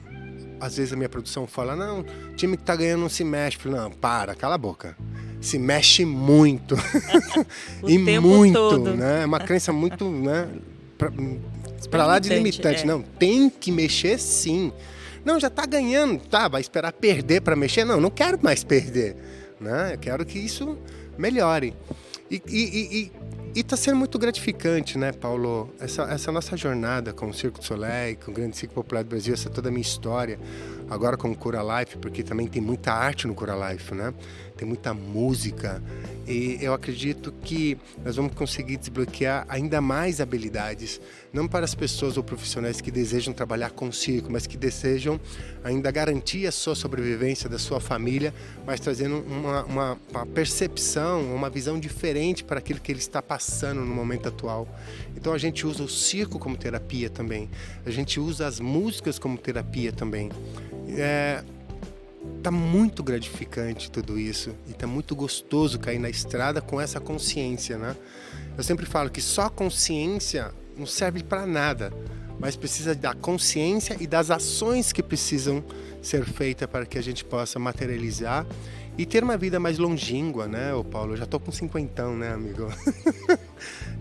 às vezes a minha produção fala, não, o time que tá ganhando não se mexe. Eu falo, não, cala a boca. Se mexe muito. O e tempo muito, todo. né? É uma crença muito, né, pra lá de limitante. Não, tem que mexer sim. Não, já tá ganhando, vai esperar perder para mexer? Não quero mais perder, né? Eu quero que isso melhore. E tá sendo muito gratificante, né, Paulo? Essa nossa jornada com o Circo du Soleil, com o Grande Circo Popular do Brasil, essa toda a minha história, agora com o Cura Life, porque também tem muita arte no Cura Life, né? Tem muita música e eu acredito que nós vamos conseguir desbloquear ainda mais habilidades, não para as pessoas ou profissionais que desejam trabalhar com circo, mas que desejam ainda garantir a sua sobrevivência da sua família, mas trazendo uma percepção, uma visão diferente para aquilo que ele está passando no momento atual. Então a gente usa o circo como terapia também, a gente usa as músicas como terapia também. Tá muito gratificante tudo isso e tá muito gostoso cair na estrada com essa consciência, né? Eu sempre falo que só consciência não serve para nada, mas precisa da consciência e das ações que precisam ser feitas para que a gente possa materializar e ter uma vida mais longínqua, né, Paulo? Eu já tô com 50, né, amigo?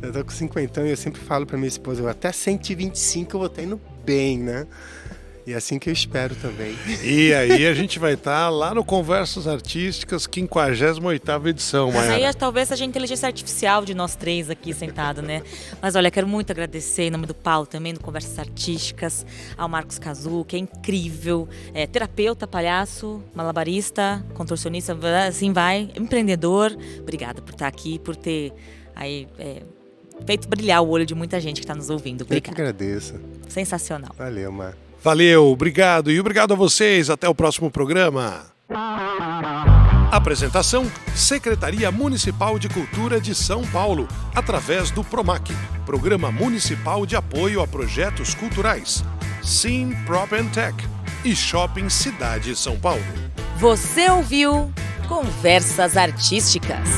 Eu tô com 50 e eu sempre falo para minha esposa, até 125 eu vou estar indo bem, né? E é assim que eu espero também. E aí a gente vai estar lá no Conversas Artísticas, 58ª edição, Mas Mayara. aí talvez seja a inteligência artificial de nós três aqui sentados, né? Mas olha, quero muito agradecer em nome do Paulo também, do Conversas Artísticas, ao Marcos Cazu, que é incrível, terapeuta, palhaço, malabarista, contorcionista, assim vai, empreendedor. Obrigada por estar aqui, por ter aí feito brilhar o olho de muita gente que está nos ouvindo. Obrigada. Eu que agradeço. Sensacional. Valeu, Mar. Valeu, obrigado e obrigado a vocês. Até o próximo programa. Apresentação: Secretaria Municipal de Cultura de São Paulo, através do PROMAC, Programa Municipal de Apoio a Projetos Culturais, Sim Prop and Tech e Shopping Cidade São Paulo. Você ouviu Conversas Artísticas.